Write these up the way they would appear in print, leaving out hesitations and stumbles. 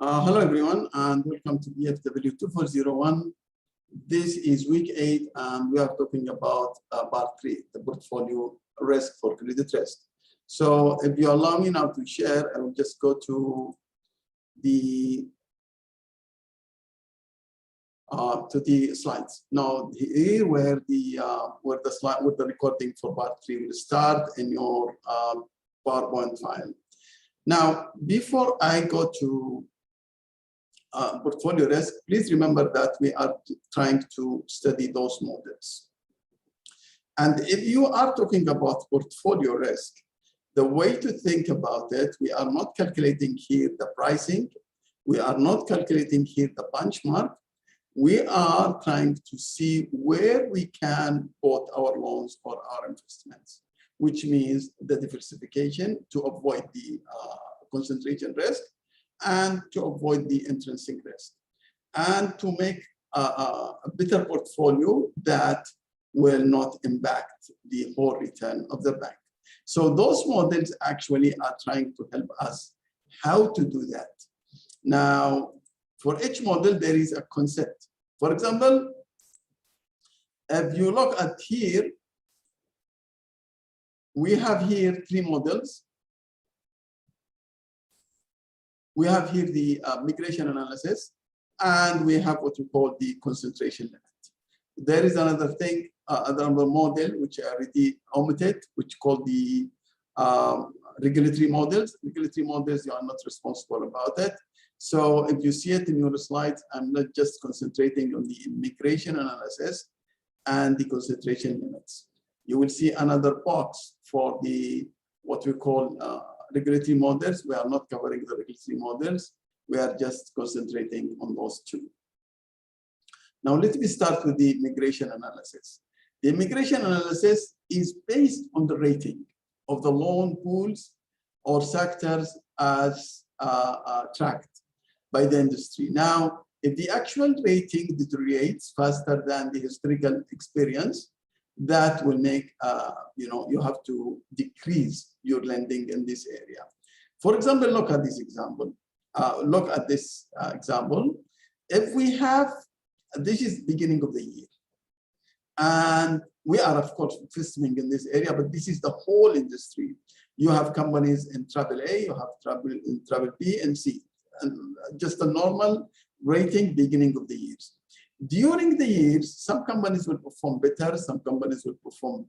Hello everyone, and welcome to BFW 2401. This is week 8, and we are talking about part 3, the portfolio risk for credit risk. So if you allow me now to share, I will just go to the slides. Now here where the slide with the recording for part 3 will start in your PowerPoint file. Now before I go to portfolio risk, please remember that we are trying to study those models. And if you are talking about portfolio risk, the way to think about it, we are not calculating here the pricing, we are not calculating here the benchmark, we are trying to see where we can put our loans or our investments, which means the diversification to avoid the concentration risk, and to avoid the intrinsic risk, and to make a better portfolio that will not impact the whole return of the bank. So those models actually are trying to help us how to do that. Now, for each model, there is a concept. For example, if you look at here, we have here 3 models. We have here the migration analysis, and we have what we call the concentration limit. There is another thing, another model which I already omitted, which called the regulatory models. Regulatory models, you are not responsible about it. So if you see it in your slides, I'm not just concentrating on the migration analysis and the concentration limits. You will see another box for the what we call regulatory models. We are not covering the regulatory models. We are just concentrating on those 2. Now, let me start with the migration analysis. The migration analysis is based on the rating of the loan pools or sectors as tracked by the industry. Now, if the actual rating deteriorates faster than the historical experience, that will make, you have to decrease your lending in this area. For example, look at this example. If we have, this is beginning of the year, and we are, of course, investing in this area, but this is the whole industry. You have companies in AAA, you have in Triple B and C, and just a normal rating beginning of the years. During the years, some companies will perform better, some companies will perform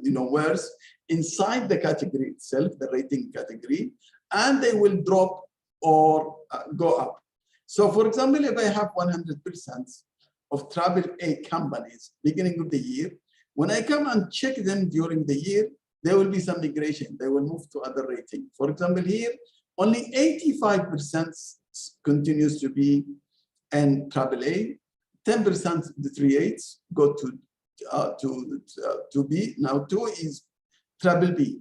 worse inside the category itself, the rating category, and they will drop or go up. So for example, if I have 100% of AAA companies beginning of the year, when I come and check them during the year, there will be some migration. They will move to other rating. For example, here, only 85% continues to be in AAA, 10% deteriorates, go to B. Now 2 is Triple B,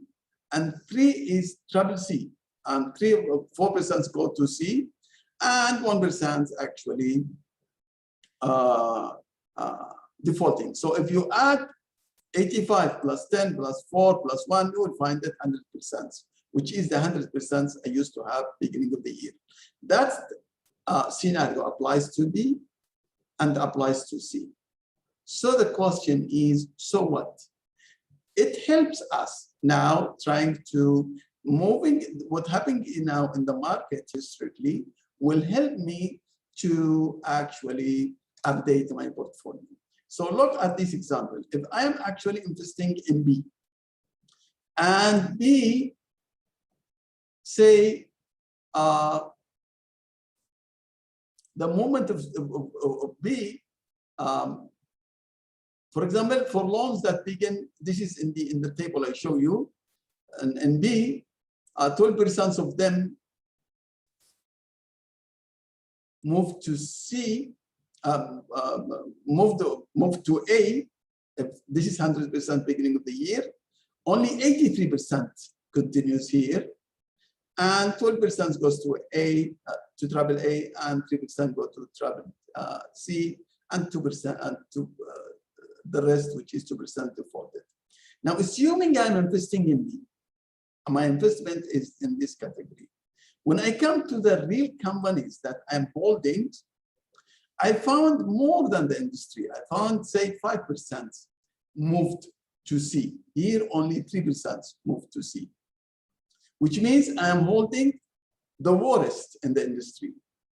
and 3 is Triple C, and 4% go to C, and 1% actually defaulting. So if you add 85 plus 10 plus 4 plus 1, you will find that 100%, which is the 100% I used to have beginning of the year. That scenario applies to B and applies to C. So the question is, so what? It helps us now trying to what happened now in the market historically will help me to actually update my portfolio. So look at this example. If I am actually investing in B, and B, say, the moment of B, for example, for loans that begin, this is in the table I show you, and B, 12% of them move to C, move to A. If this is 100% beginning of the year, only 83% continues here, and 12% goes to A, to AAA, and 3% go to Triple C, and 2% and to the rest, which is 2% defaulted. Now, assuming I'm investing in B, my investment is in this category. When I come to the real companies that I'm holding, I found more than the industry. I found, say, 5% moved to C. Here, only 3% moved to C, which means I am holding the worst in the industry,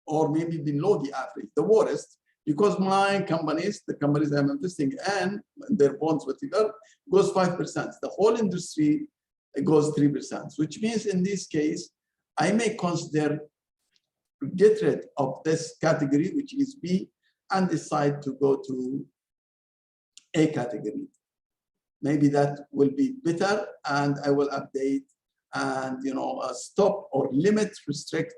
or maybe below the average, the worst, because my companies, the companies I'm investing in, their bonds, whatever, goes 5%. The whole industry goes 3%, which means in this case, I may consider get rid of this category, which is B, and decide to go to A category. Maybe that will be better, and I will update and stop or limit, restrict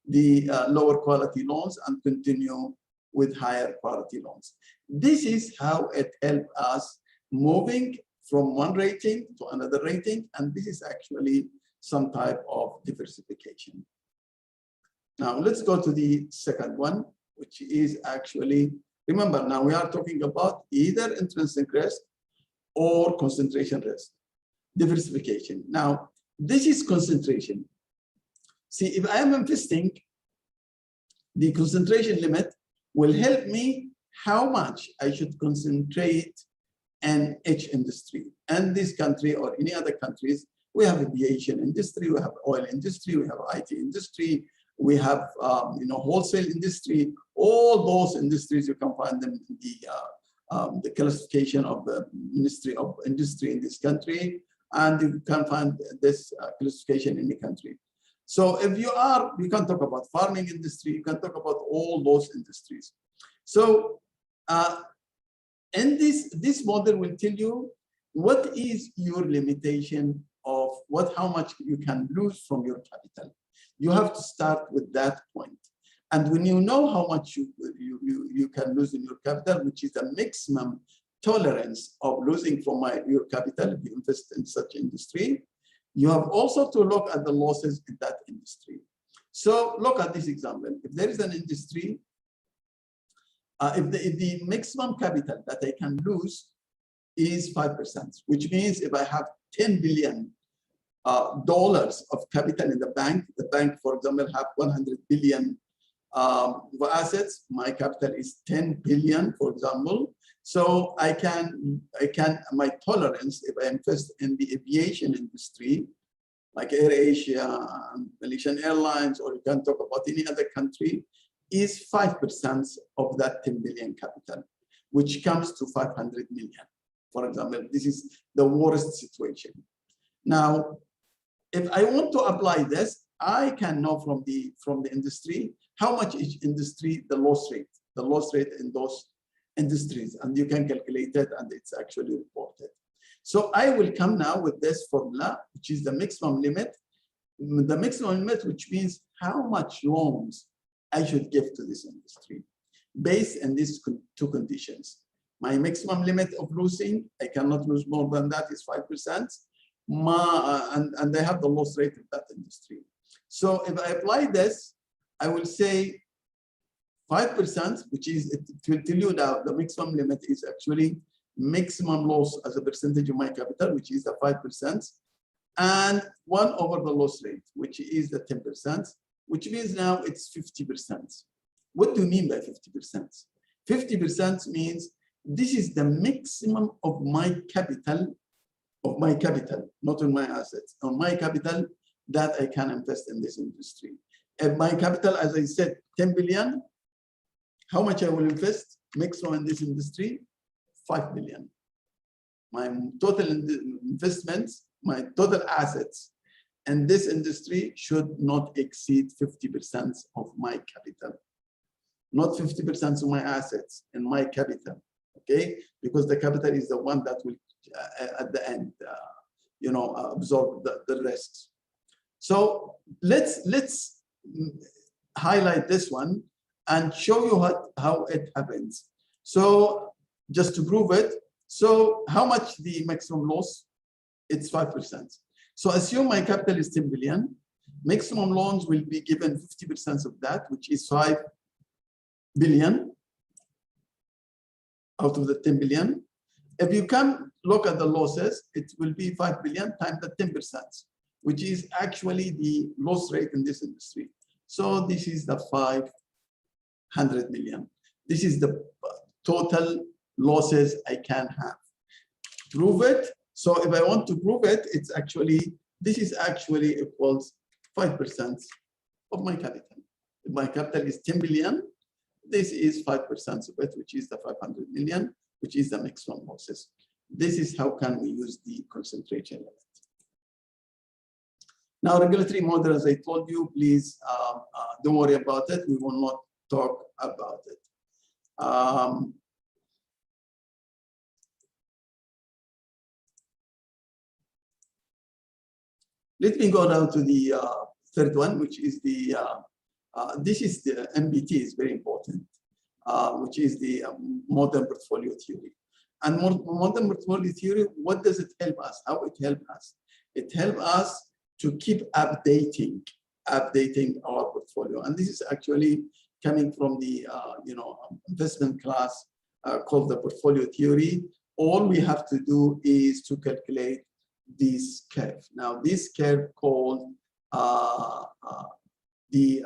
the lower quality loans and continue with higher quality loans. This is how it helps us moving from one rating to another rating, and this is actually some type of diversification. Now let's go to the second one, which is actually, remember now we are talking about either intrinsic risk or concentration risk, diversification. Now this is concentration. See, if I am investing, the concentration limit will help me how much I should concentrate in each industry. And this country or any other countries, we have aviation industry, we have oil industry, we have IT industry, we have wholesale industry. All those industries, you can find them in the classification of the Ministry of Industry in this country, and you can find this classification in the country. So if you can talk about farming industry, you can talk about all those industries. So and this model will tell you what is your limitation of how much you can lose from your capital. You have to start with that point. And when you know how much you can lose in your capital, which is the maximum tolerance of losing from your capital if you invest in such industry, you have also to look at the losses in that industry. So look at this example. If there is an industry, if the maximum capital that I can lose is 5%, which means if I have $10 billion of capital in the bank, for example, have 100 billion assets, my capital is 10 billion, for example. So I can, my tolerance, if I invest in the aviation industry, like AirAsia, Malaysian Airlines, or you can talk about any other country, is 5% of that 10 billion capital, which comes to 500 million. For example, this is the worst situation. Now, if I want to apply this, I can know from the industry how much each industry, the loss rate in those industries, and you can calculate it, and it's actually reported. So I will come now with this formula, which is the maximum limit. The maximum limit, which means how much loans I should give to this industry based on these two conditions. My maximum limit of losing, I cannot lose more than that, is 5%. And they have the loss rate of that industry. So if I apply this, I will say 5%, which is, it will tell you that the maximum limit is actually maximum loss as a percentage of my capital, which is the 5%, and 1 over the loss rate, which is the 10%, which means now it's 50%. What do you mean by 50%? 50% means this is the maximum of my capital, not on my assets, on my capital that I can invest in this industry. If my capital, as I said, 10 billion, how much I will invest maximum in this industry? 5 billion. My total investments, my total assets in this industry should not exceed 50% of my capital. Not 50% of my assets and my capital, okay? Because the capital is the one that will, at the end, absorb the risks. So let's highlight this one and show you how it happens. So just to prove it, so how much the maximum loss? It's 5%. So assume my capital is 10 billion. Maximum loans will be given 50% of that, which is 5 billion out of the 10 billion. If you can look at the losses, it will be 5 billion times the 10%, which is actually the loss rate in this industry. So this is the 500 million. This is the total losses I can have. Prove it. So if I want to prove it, it's actually, this is actually equals 5% of my capital. If my capital is 10 billion, this is 5% of it, which is the 500 million, which is the maximum losses. This is how can we use the concentration limit. Now, regulatory model, as I told you, please don't worry about it. We will not talk about it. Let me go now to the third one, which is the, this is the MBT, is very important, which is the modern portfolio theory. And modern portfolio theory, what does it help us? How it helps us? It helps us to keep updating our portfolio. And this is actually coming from the investment class called the portfolio theory. All we have to do is to calculate this curve. Now, this curve called the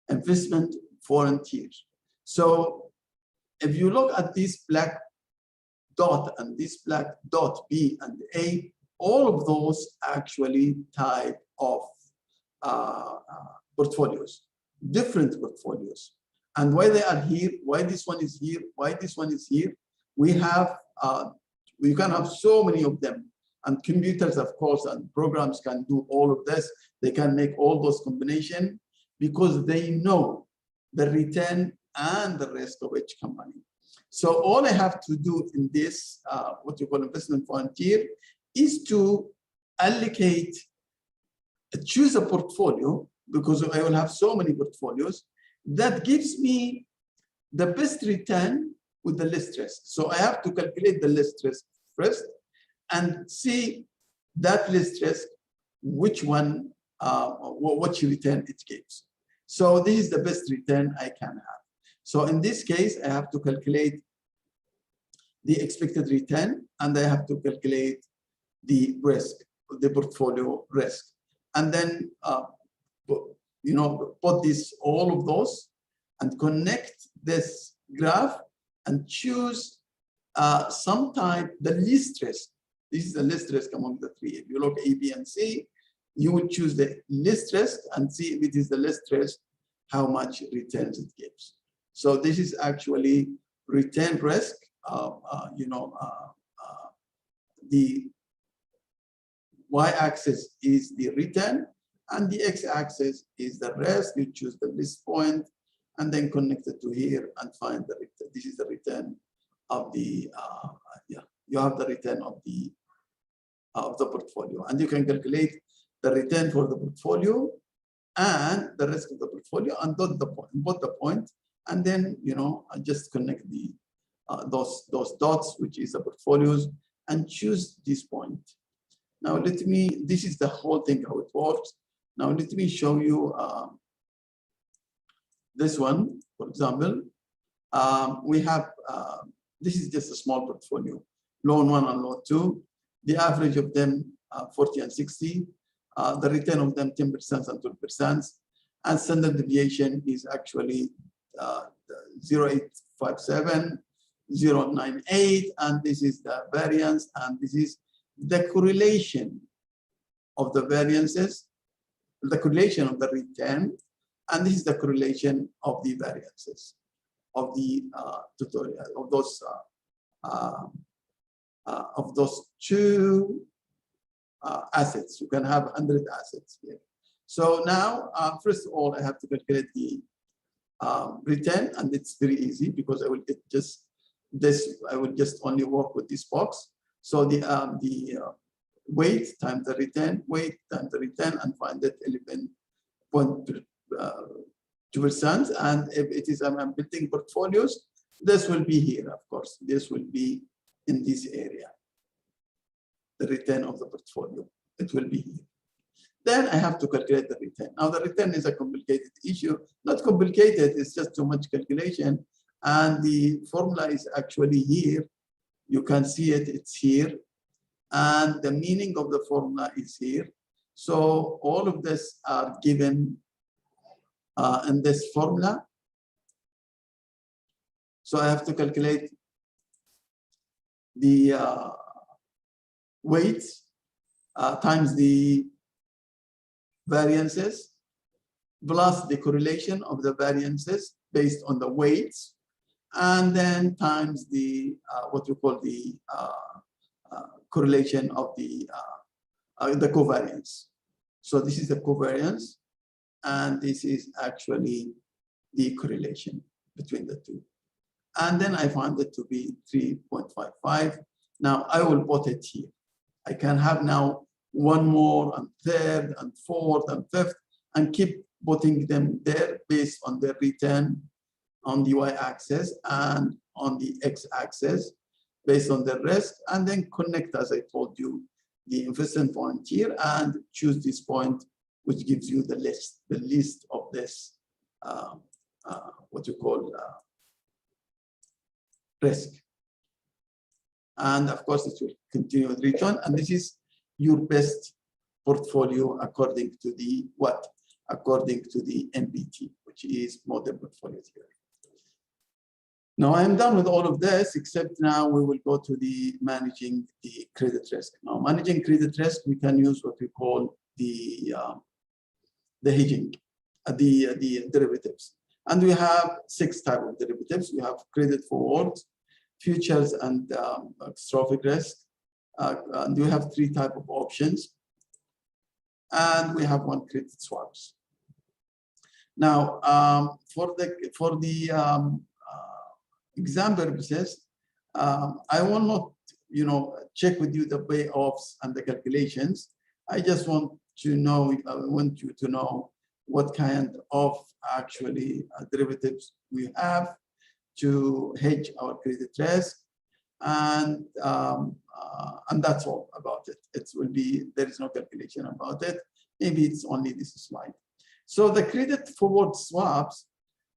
investment frontier. So if you look at this black dot and this black dot B and A, all of those actually type of portfolios, different portfolios. And why they are here, why this one is here, why this one is here, we have, we can have so many of them. And computers, of course, and programs can do all of this. They can make all those combinations because they know the return and the risk of each company. So all I have to do in this, what you call investment frontier, is to allocate, choose a portfolio, because I will have so many portfolios, that gives me the best return with the least risk. So I have to calculate the least risk first and see that least risk, which one, what return it gives. So this is the best return I can have. So in this case, I have to calculate the expected return, and I have to calculate the risk, the portfolio risk. And then, put this, all of those, and connect this graph and choose some type, the least risk. This is the least risk among the three. If you look A, B, and C, you will choose the least risk and see if it is the least risk, how much returns it gives. So this is actually return risk. The y-axis is the return, and the x-axis is the risk. You choose the least point, and then connect it to here and find the return. This is the return of the you have the return of the portfolio, and you can calculate the return for the portfolio and the risk of the portfolio, and dot the point, and then just connect the those dots, which is the portfolios, and choose this point. Now this is the whole thing how it works. Now let me show you this one, for example. We have this is just a small portfolio, loan 1 and loan 2. The average of them 40 and 60. The return of them 10% and 12%. And standard deviation is actually 0.857, 0.98, and this is the variance, and this is the correlation of the variances, the correlation of the return, and this is the correlation of the variances of the tutorial of those two assets. You can have 100 assets here. So now, first of all, I have to calculate the return, and it's very easy because I will get just this. I will just only work with this box. So the weight times the return, and find that 11.2%. And if it is I'm building portfolios, this will be here. Of course, this will be in this area. The return of the portfolio, it will be here. Then I have to calculate the return. Now the return is a complicated issue. Not complicated, it's just too much calculation. And the formula is actually here. You can see it, it's here. And the meaning of the formula is here. So all of this are given in this formula. So I have to calculate the weight times the variances plus the correlation of the variances based on the weights, and then times the what we call the correlation of the covariance. So this is the covariance, and this is actually the correlation between the two. And then I found it to be 3.55. Now I will put it here. I can have now one more and third and fourth and fifth and keep putting them there based on their return on the y-axis and on the x-axis based on the risk, and then connect, as I told you, the investment point here and choose this point, which gives you the list of this, what you call risk. And of course, it will continue with return. And this is your best portfolio according to the what? According to the MPT, which is model portfolio theory. Now I'm done with all of this, except now we will go to the managing the credit risk. Now, managing credit risk, we can use what we call the hedging, the derivatives. And we have 6 types of derivatives. We have credit forwards, futures, and catastrophic risk. And we have 3 types of options. And we have 1 credit swaps. Now, for the exam purposes, I will not, check with you the payoffs and the calculations. I just want to know, I want you to know what kind of actually derivatives we have to hedge our credit risk, and that's all about it. It will be, there is no calculation about it. Maybe it's only this slide. So the credit forward swaps,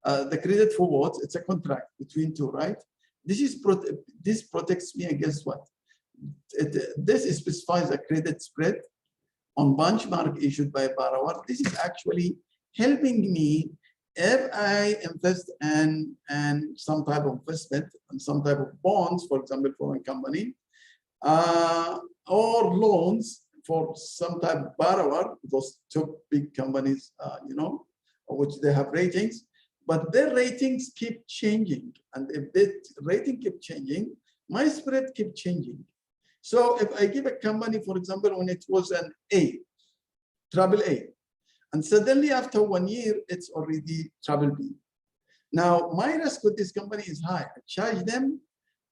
the credit forwards, it's a contract between two, right? This protects me against what? This specifies a credit spread on benchmark issued by a borrower. This is actually helping me if I invest in some type of investment and some type of bonds, for example, for a company, or loans for some type of borrower, those 2 big companies, which they have ratings, but their ratings keep changing. And if the rating keep changing, my spread keep changing. So if I give a company, for example, when it was an A, triple A, and suddenly after 1 year, it's already triple B. Now, my risk with this company is high. I charge them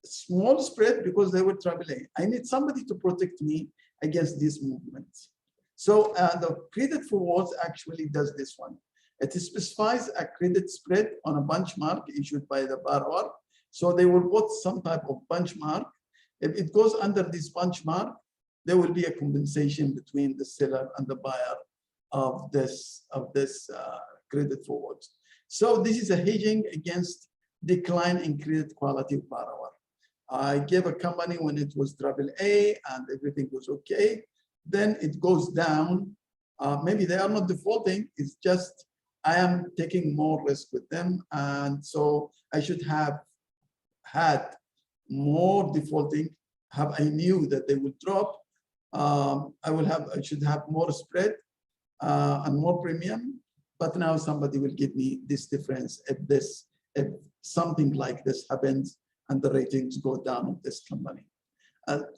small spread because they were triple A. I need somebody to protect me against these movements. So the credit forwards actually does this one. It specifies a credit spread on a benchmark issued by the borrower. So they will put some type of benchmark. If it goes under this benchmark, there will be a compensation between the seller and the buyer of this credit forwards. So this is a hedging against decline in credit quality of borrower. I gave a company when it was triple A and everything was okay. Then it goes down. Maybe they are not defaulting. It's just I am taking more risk with them. And so I should have had more defaulting. I knew that they would drop. I should have more spread and more premium. But now somebody will give me this difference if something like this happens and the ratings go down of this company.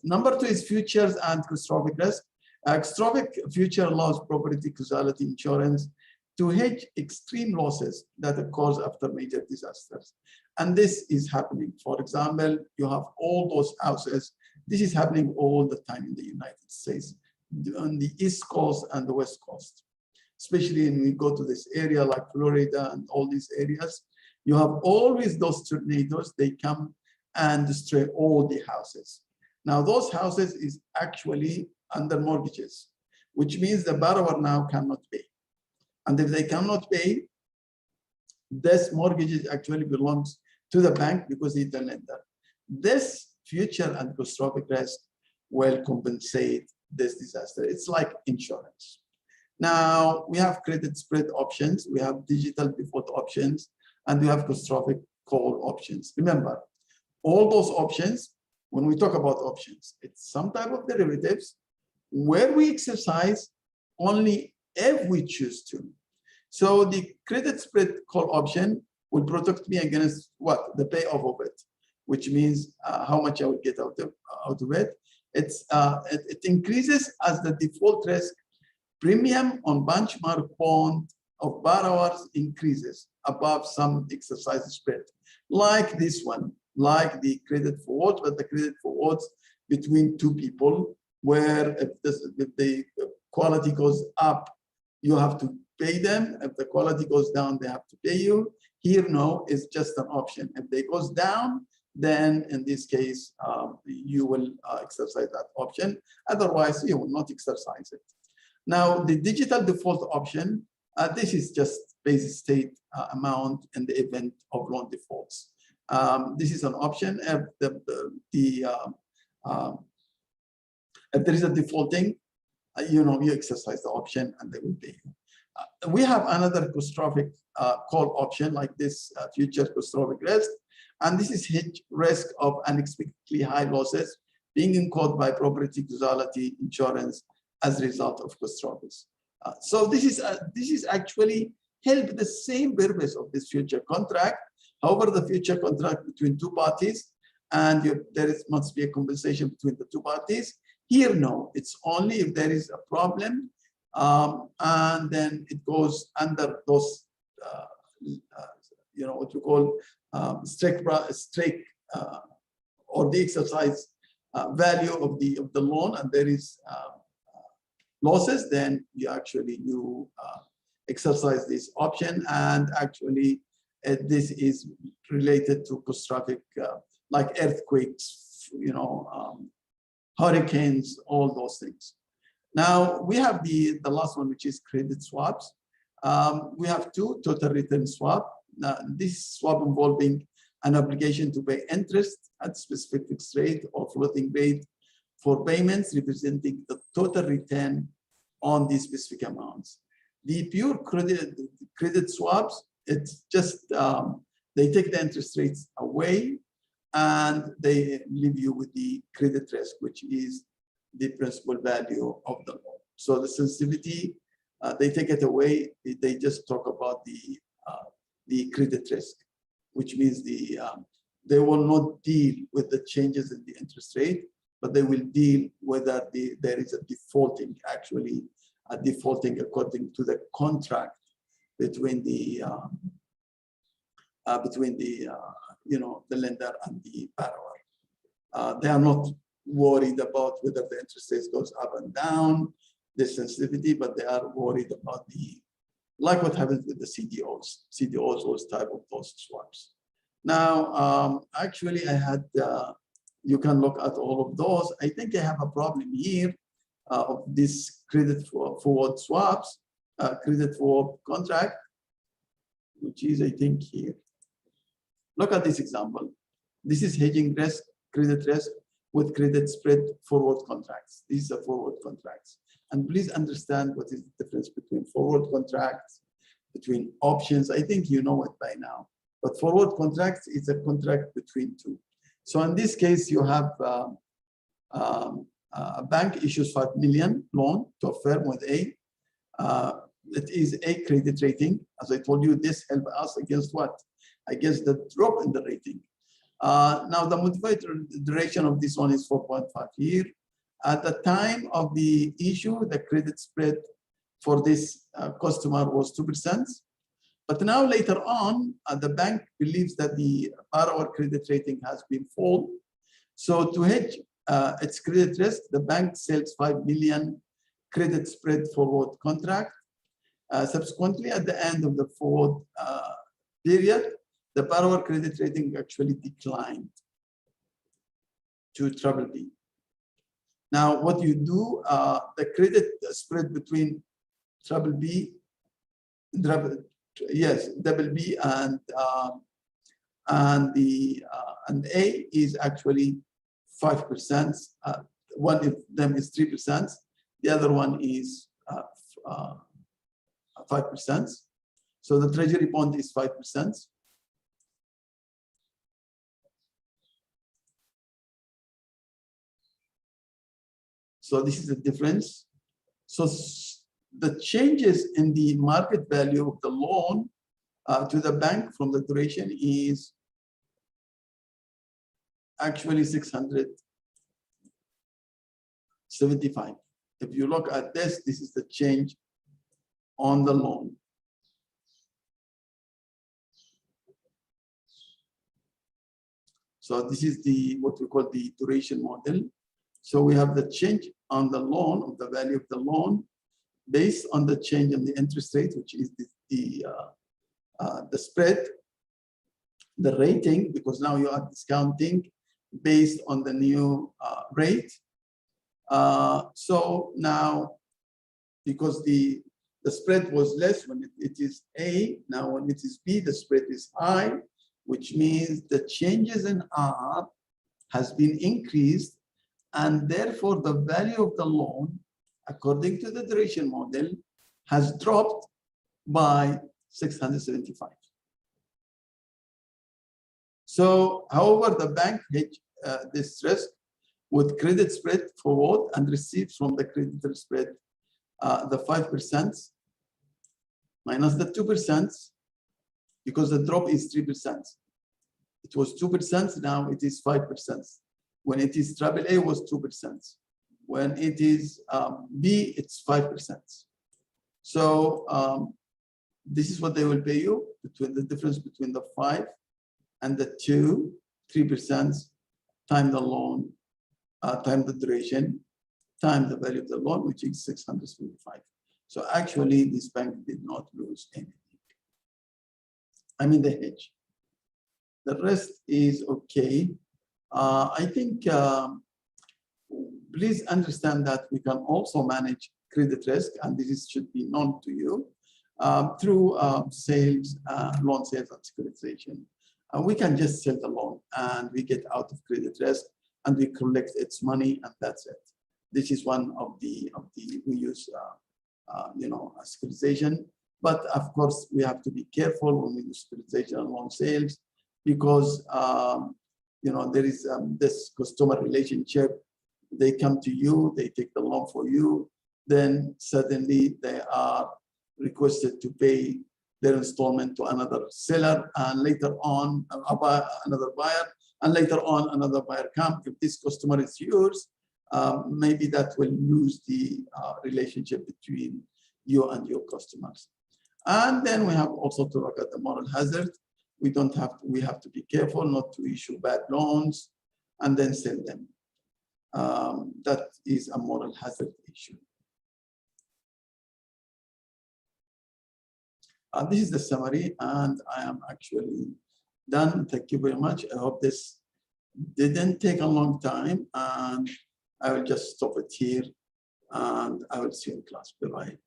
Number 2 is futures and catastrophic risk. Catastrophic future allows property casualty insurance to hedge extreme losses that occurs after major disasters. And this is happening. For example, you have all those houses. This is happening all the time in the United States, on the East Coast and the West Coast. Especially when we go to this area like Florida and all these areas, you have always those tornadoes. They come and destroy all the houses. Now, those houses is actually under mortgages, which means the borrower now cannot pay. And if they cannot pay, this mortgage actually belongs to the bank because it's the lender. This future and catastrophic risk will compensate this disaster. It's like insurance. Now we have credit spread options, we have digital default options, and we have catastrophic call options. Remember, all those options, when we talk about options, it's some type of derivatives where we exercise only if we choose to. So the credit spread call option will protect me against what? The payoff of it, which means how much I will get out of it. It increases as the default risk premium on benchmark bond of borrowers increases above some exercise spread, like this one, like the credit forward, but the credit forwards between two people, where if the quality goes up, you have to pay them. If the quality goes down, they have to pay you. Here, no, it's just an option. If they goes down, then in this case, you will exercise that option. Otherwise, you will not exercise it. Now, the digital default option, this is just base state amount in the event of loan defaults. This is an option. If if there is a defaulting, you exercise the option and they will pay you. We have another catastrophic call option like this future catastrophic risk, and this is hedge risk of unexpectedly high losses being incurred by property casualty insurance as a result of catastrophes. So this is actually help the same purpose of this future contract. However, the future contract between two parties, and must be a compensation between the two parties. Here, no, it's only if there is a problem, and then it goes under those, what you call strike or the exercise value of the loan, and there is losses, then you exercise this option, and actually this is related to catastrophic like earthquakes, hurricanes, all those things. Now we have the last one, which is credit swaps. We have two: total return swap. This swap involving an obligation to pay interest at specific fixed rate or floating rate for payments representing the total return on these specific amounts. The pure credit swaps, it's just they take the interest rates away and they leave you with the credit risk, which is the principal value of the loan. So the sensitivity, they take it away. They just talk about the credit risk, which means they will not deal with the changes in the interest rate, but they will deal whether there is a defaulting, actually a defaulting according to the contract between the lender and the borrower. They are not worried about whether the interest rate goes up and down, the sensitivity, but they are worried about like what happens with the CDOs, those type of those swaps. Now, actually, I had, you can look at all of those. I think I have a problem here of this credit forward swaps, credit forward contract, which is, I think, here. Look at this example. This is hedging risk, credit risk with credit spread forward contracts. These are forward contracts. And please understand what is the difference between forward contracts, between options. I think you know it by now. But forward contracts is a contract between two. So in this case, you have a bank issues 5 million loan to a firm with A. It is a credit rating. As I told you, this helps us against what? Against the drop in the rating. Now the modified duration of this one is 4.5 years. At the time of the issue, the credit spread for this customer was 2%. But now later on, the bank believes that the borrower credit rating has been fallen. So to hedge its credit risk, the bank sells 5 million credit spread forward contract. Subsequently, at the end of the forward period, the borrower credit rating actually declined to BBB. Now, what you do, the credit spread between BBB and A is actually 5%. One of them is 3%. The other one is 5%. So the treasury bond is 5%. So this is the difference. So the changes in the market value of the loan to the bank from the duration is actually 675. If you look at this, this is the change on the loan. So this is the what we call the duration model. So we have the change on the loan, of the value of the loan, based on the change in the interest rate, which is the spread, the rating, because now you are discounting based on the new rate. So now, because the spread was less when it is A, now when it is B, the spread is high, which means the changes in R has been increased, and therefore the value of the loan, according to the duration model, has dropped by 675. So, however, the bank hedge this risk with credit spread forward and receive from the creditor spread the 5% minus the 2%, because the drop is 3%. It was 2%, now it is 5%. When it is AAA, it was 2%. When it is B, it's 5%. So this is what they will pay you, between the difference between the 5 and the 2, 3% time the loan, time the duration, time the value of the loan, which is 675. So actually, this bank did not lose anything. I mean the hedge. The rest is okay. I think please understand that we can also manage credit risk, and this should be known to you, through sales, loan sales and securitization. We can just sell the loan and we get out of credit risk and we collect its money, and that's it. This is one of the we use securitization, but of course we have to be careful when we use securitization and loan sales, because there is this customer relationship. They come to you, they take the loan for you, then suddenly they are requested to pay their installment to another seller, and later on another buyer, and later on another buyer comes. If this customer is yours, maybe that will lose the relationship between you and your customers. And then we have also to look at the moral hazard. We have to be careful not to issue bad loans and then sell them. That is a moral hazard issue. This is the summary, and I am actually done. Thank you very much. I hope this didn't take a long time, and I will just stop it here, and I will see you in class. Bye-bye.